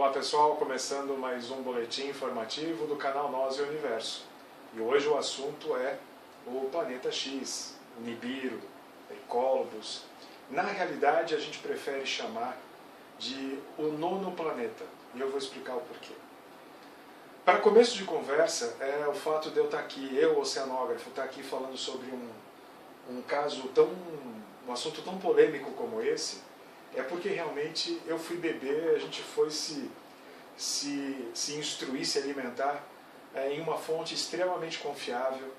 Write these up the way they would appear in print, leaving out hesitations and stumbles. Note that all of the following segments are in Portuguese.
Olá pessoal, começando mais um boletim informativo do canal Nós e o Universo. E hoje o assunto é o planeta X, o Nibiru, Ecólobos. Na realidade a gente prefere chamar de o nono planeta, e eu vou explicar o porquê. Para começo de conversa, é o fato de eu estar aqui, eu, oceanógrafo, estar aqui falando sobre um caso um assunto tão polêmico como esse, é porque realmente eu fui bebê, a gente foi se instruir, se alimentar em uma fonte extremamente confiável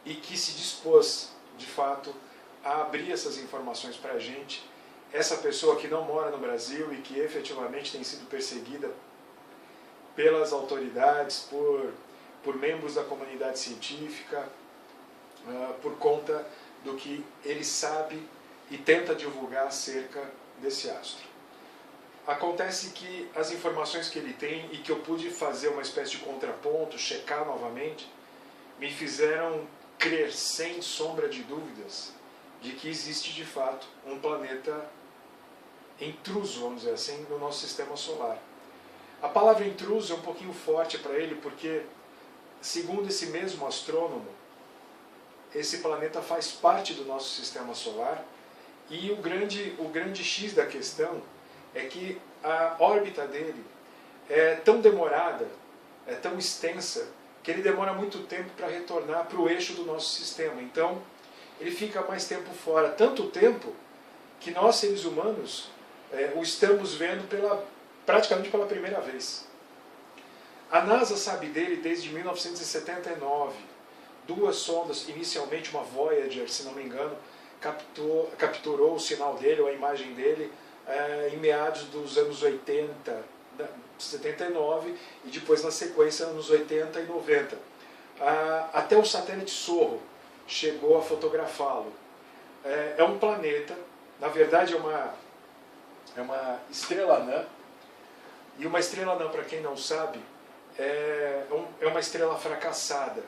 e que se dispôs, de fato, a abrir essas informações para a gente. Essa pessoa que não mora no Brasil e que efetivamente tem sido perseguida pelas autoridades, por membros da comunidade científica, por conta do que ele sabe e tenta divulgar acerca desse astro. Acontece que as informações que ele tem e que eu pude fazer uma espécie de contraponto, checar novamente, me fizeram crer sem sombra de dúvidas de que existe de fato um planeta intruso, vamos dizer assim, no nosso sistema solar. A palavra intruso é um pouquinho forte para ele porque, segundo esse mesmo astrônomo, esse planeta faz parte do nosso sistema solar. E o grande X da questão é que a órbita dele é tão demorada, é tão extensa, que ele demora muito tempo para retornar para o eixo do nosso sistema. Então, ele fica mais tempo fora. Tanto tempo que nós, seres humanos, o estamos vendo praticamente pela primeira vez. A NASA sabe dele desde 1979. Duas sondas, inicialmente uma Voyager, se não me engano, capturou o sinal dele, ou a imagem dele, em meados dos anos 80, 79, e depois na sequência anos 80 e 90. Até o satélite Sorro chegou a fotografá-lo. É um planeta, na verdade é uma estrela anã, e uma estrela anã, para quem não sabe, é uma estrela fracassada.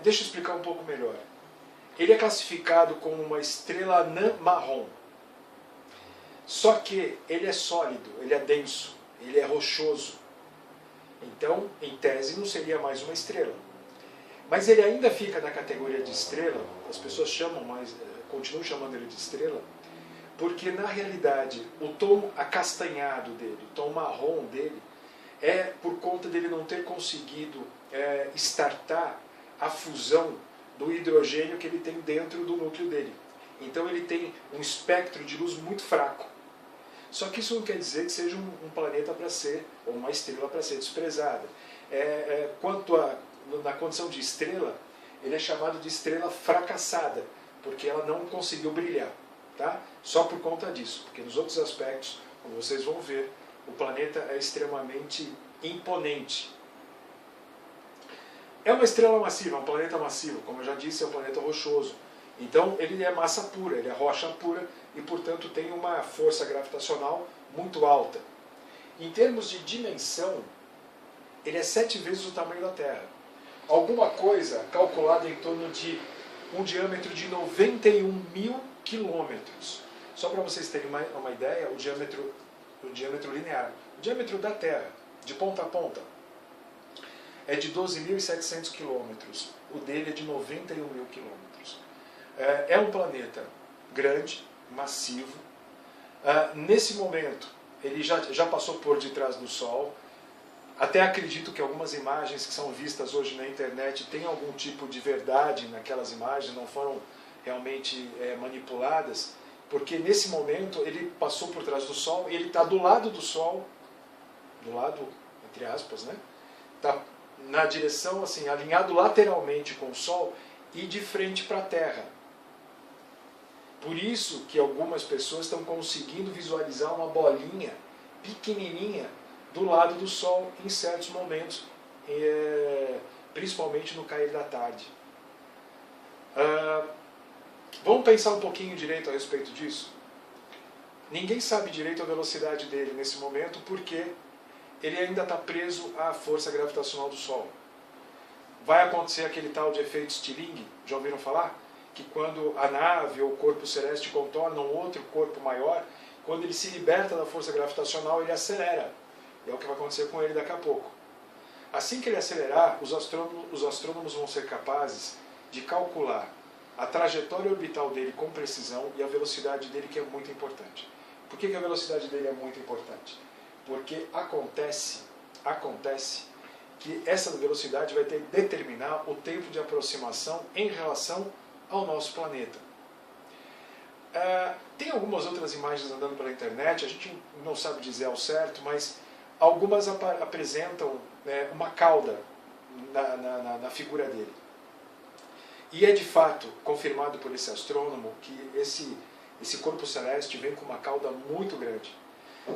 Deixa eu explicar um pouco melhor. Ele é classificado como uma estrela anã marrom. Só que ele é sólido, ele é denso, ele é rochoso. Então, em tese, não seria mais uma estrela. Mas ele ainda fica na categoria de estrela, as pessoas continuam chamando ele de estrela, porque na realidade o tom acastanhado dele, o tom marrom dele, é por conta dele não ter conseguido startar a fusão do hidrogênio que ele tem dentro do núcleo dele. Então ele tem um espectro de luz muito fraco. Só que isso não quer dizer que seja um planeta para ser, ou uma estrela para ser desprezada. Na condição de estrela, ele é chamado de estrela fracassada, porque ela não conseguiu brilhar. Tá? Só por conta disso, porque nos outros aspectos, como vocês vão ver, o planeta é extremamente imponente. É uma estrela massiva, é um planeta massivo, como eu já disse, é um planeta rochoso. Então ele é massa pura, ele é rocha pura e, portanto, tem uma força gravitacional muito alta. Em termos de dimensão, ele é 7 vezes o tamanho da Terra. Alguma coisa calculada em torno de um diâmetro de 91 mil quilômetros. Só para vocês terem uma ideia, o diâmetro linear, o diâmetro da Terra, de ponta a ponta, é de 12.700 quilômetros. O dele é de 91 mil quilômetros. É um planeta grande, massivo. Nesse momento, ele já passou por detrás do Sol. Até acredito que algumas imagens que são vistas hoje na internet têm algum tipo de verdade naquelas imagens, não foram realmente manipuladas, porque nesse momento ele passou por trás do Sol, ele está do lado do Sol, do lado, entre aspas, né? Está na direção, assim, alinhado lateralmente com o Sol e de frente para a Terra. Por isso que algumas pessoas estão conseguindo visualizar uma bolinha pequenininha do lado do Sol em certos momentos, principalmente no cair da tarde. Vamos pensar um pouquinho direito a respeito disso? Ninguém sabe direito a velocidade dele nesse momento, porque ele ainda está preso à força gravitacional do Sol. Vai acontecer aquele tal de efeito Stirling, já ouviram falar? Que quando a nave ou o corpo celeste contornam outro corpo maior, quando ele se liberta da força gravitacional, ele acelera. E é o que vai acontecer com ele daqui a pouco. Assim que ele acelerar, os astrônomos vão ser capazes de calcular a trajetória orbital dele com precisão e a velocidade dele, que é muito importante. Por que a velocidade dele é muito importante? Porque acontece que essa velocidade vai ter que determinar o tempo de aproximação em relação ao nosso planeta. Tem algumas outras imagens andando pela internet, a gente não sabe dizer ao certo, mas algumas apresentam uma cauda na figura dele. E é de fato confirmado por esse astrônomo que esse corpo celeste vem com uma cauda muito grande.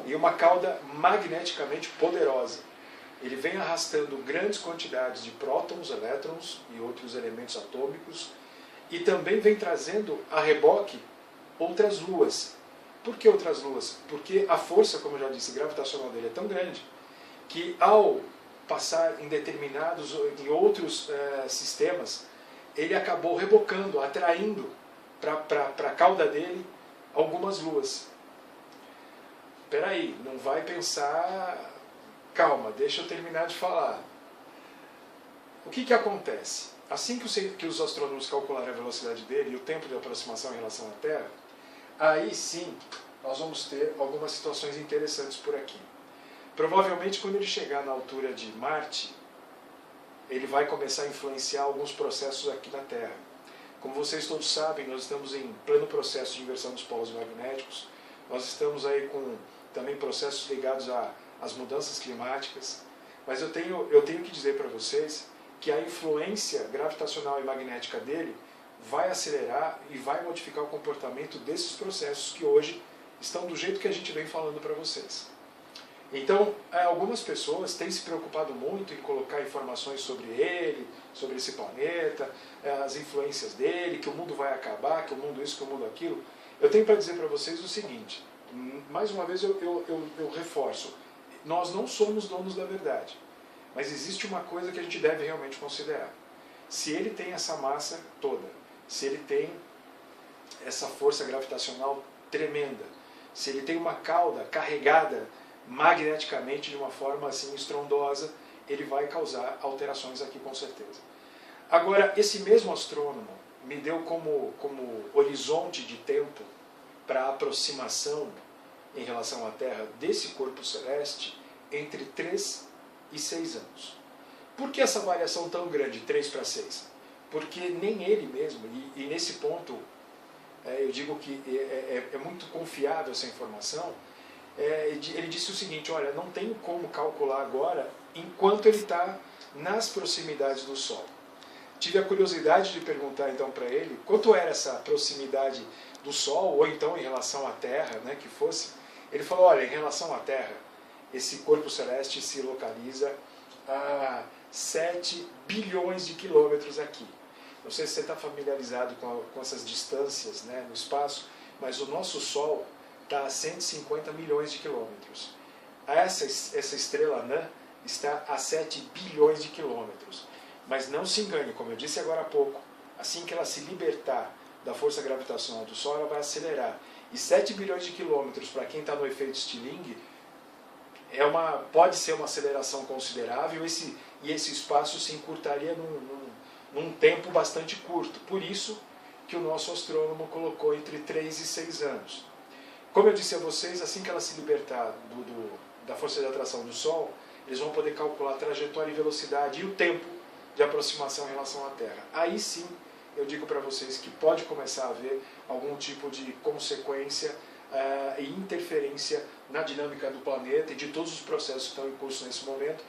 E uma cauda magneticamente poderosa. Ele vem arrastando grandes quantidades de prótons, elétrons e outros elementos atômicos, e também vem trazendo a reboque outras luas. Por que outras luas? Porque a força, como eu já disse, gravitacional dele é tão grande que ao passar em outros sistemas, ele acabou rebocando, atraindo para a cauda dele algumas luas. Espera aí, não vai pensar... Calma, deixa eu terminar de falar. O que acontece? Assim que os astrônomos calcularem a velocidade dele e o tempo de aproximação em relação à Terra, aí sim nós vamos ter algumas situações interessantes por aqui. Provavelmente quando ele chegar na altura de Marte, ele vai começar a influenciar alguns processos aqui na Terra. Como vocês todos sabem, nós estamos em pleno processo de inversão dos polos magnéticos, nós estamos aí com também processos ligados às mudanças climáticas, mas eu tenho que dizer para vocês que a influência gravitacional e magnética dele vai acelerar e vai modificar o comportamento desses processos que hoje estão do jeito que a gente vem falando para vocês. Então, algumas pessoas têm se preocupado muito em colocar informações sobre ele, sobre esse planeta, as influências dele, que o mundo vai acabar, que o mundo isso, que o mundo aquilo. Eu tenho para dizer para vocês o seguinte, mais uma vez eu reforço, nós não somos donos da verdade, mas existe uma coisa que a gente deve realmente considerar. Se ele tem essa massa toda, se ele tem essa força gravitacional tremenda, se ele tem uma cauda carregada magneticamente de uma forma assim estrondosa, ele vai causar alterações aqui com certeza. Agora, esse mesmo astrônomo me deu como horizonte de tempo para a aproximação em relação à Terra desse corpo celeste entre 3 e 6 anos. Por que essa variação tão grande, 3 para 6? Porque nem ele mesmo, e nesse ponto eu digo que é muito confiável essa informação, ele disse o seguinte, olha, não tenho como calcular agora enquanto ele está nas proximidades do Sol. Tive a curiosidade de perguntar então para ele quanto era essa proximidade do Sol, ou então em relação à Terra, né, que fosse. Ele falou, olha, em relação à Terra, esse corpo celeste se localiza a 7 bilhões de quilômetros aqui. Não sei se você está familiarizado com essas distâncias, né, no espaço, mas o nosso Sol está a 150 milhões de quilômetros. Essa estrela anã está a 7 bilhões de quilômetros. Mas não se engane, como eu disse agora há pouco, assim que ela se libertar da força gravitacional do Sol, ela vai acelerar. E 7 bilhões de quilômetros, para quem está no efeito Stirling, pode ser uma aceleração considerável, e esse espaço se encurtaria num tempo bastante curto. Por isso que o nosso astrônomo colocou entre 3 e 6 anos. Como eu disse a vocês, assim que ela se libertar da força de atração do Sol, eles vão poder calcular a trajetória e velocidade e o tempo de aproximação em relação à Terra. Aí sim, eu digo para vocês que pode começar a haver algum tipo de consequência e interferência na dinâmica do planeta e de todos os processos que estão em curso nesse momento,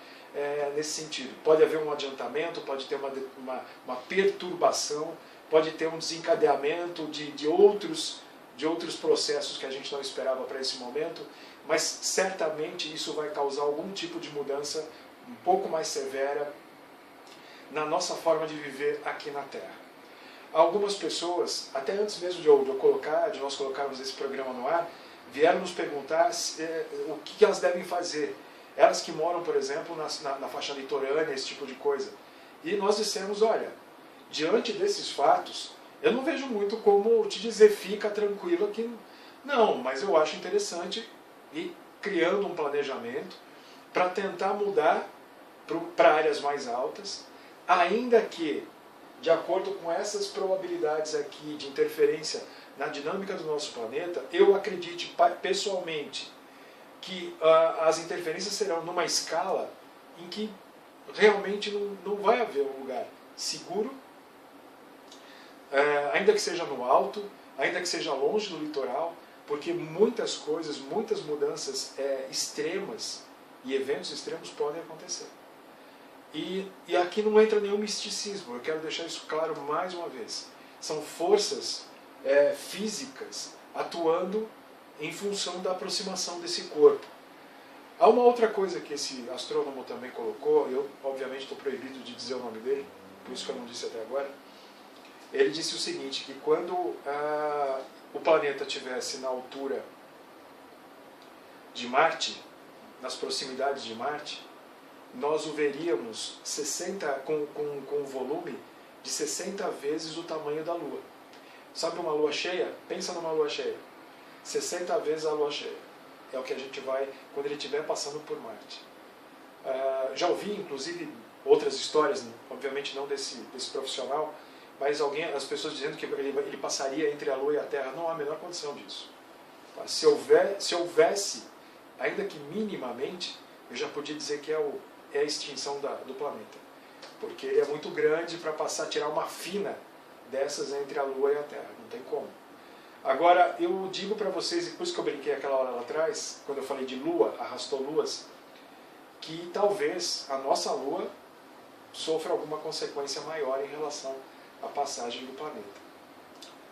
nesse sentido. Pode haver um adiantamento, pode ter uma perturbação, pode ter um desencadeamento de outros processos que a gente não esperava para esse momento, mas certamente isso vai causar algum tipo de mudança um pouco mais severa na nossa forma de viver aqui na Terra. Algumas pessoas, até antes mesmo de nós colocarmos esse programa no ar, vieram nos perguntar o que elas devem fazer. Elas que moram, por exemplo, na faixa litorânea, esse tipo de coisa. E nós dissemos, olha, diante desses fatos, eu não vejo muito como te dizer, fica tranquilo que Não, mas eu acho interessante ir criando um planejamento para tentar mudar para áreas mais altas, ainda que, de acordo com essas probabilidades aqui de interferência na dinâmica do nosso planeta, eu acredite pessoalmente que as interferências serão numa escala em que realmente não vai haver um lugar seguro, ainda que seja no alto, ainda que seja longe do litoral, porque muitas coisas, muitas mudanças extremas e eventos extremos podem acontecer. E aqui não entra nenhum misticismo, eu quero deixar isso claro mais uma vez. São forças físicas atuando em função da aproximação desse corpo. Há uma outra coisa que esse astrônomo também colocou, eu obviamente estou proibido de dizer o nome dele, por isso que eu não disse até agora. Ele disse o seguinte, que quando o planeta estivesse na altura de Marte, nas proximidades de Marte, nós o veríamos com um volume de 60 vezes o tamanho da Lua. Sabe uma lua cheia? Pensa numa lua cheia. 60 vezes a lua cheia. É o que a gente vai quando ele estiver passando por Marte. Já ouvi, inclusive, outras histórias, obviamente não desse profissional, mas as pessoas dizendo que ele passaria entre a Lua e a Terra. Não há a menor condição disso. Se houvesse, ainda que minimamente, eu já podia dizer que é a extinção do planeta. Porque ele é muito grande para tirar uma fina dessas entre a Lua e a Terra. Não tem como. Agora, eu digo para vocês, e por isso que eu brinquei aquela hora lá atrás, quando eu falei de Lua, arrastou luas, que talvez a nossa Lua sofra alguma consequência maior em relação à passagem do planeta.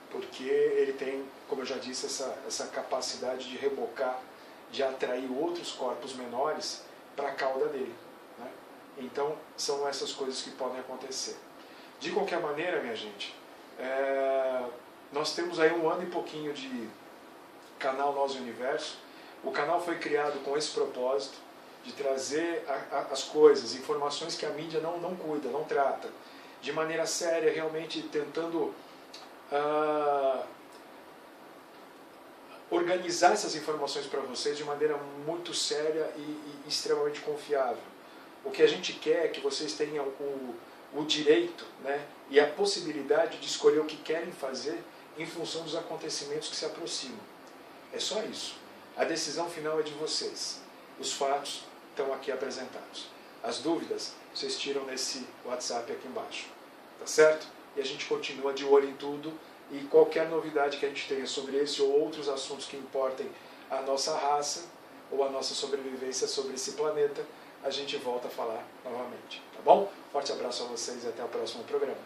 Porque ele tem, como eu já disse, essa capacidade de rebocar, de atrair outros corpos menores para a cauda dele. Né? Então, são essas coisas que podem acontecer. De qualquer maneira, minha gente, nós temos aí 1 ano e pouquinho de canal Nós e Universo. O canal foi criado com esse propósito, de trazer as coisas, informações que a mídia não cuida, não trata, de maneira séria, realmente tentando organizar essas informações para vocês de maneira muito séria e extremamente confiável. O que a gente quer é que vocês tenham o direito, né, e a possibilidade de escolher o que querem fazer em função dos acontecimentos que se aproximam. É só isso. A decisão final é de vocês. Os fatos estão aqui apresentados. As dúvidas vocês tiram nesse WhatsApp aqui embaixo. Tá certo? E a gente continua de olho em tudo, e qualquer novidade que a gente tenha sobre esse ou outros assuntos que importem a nossa raça ou a nossa sobrevivência sobre esse planeta, a gente volta a falar novamente. Tá bom? Forte abraço a vocês e até o próximo programa.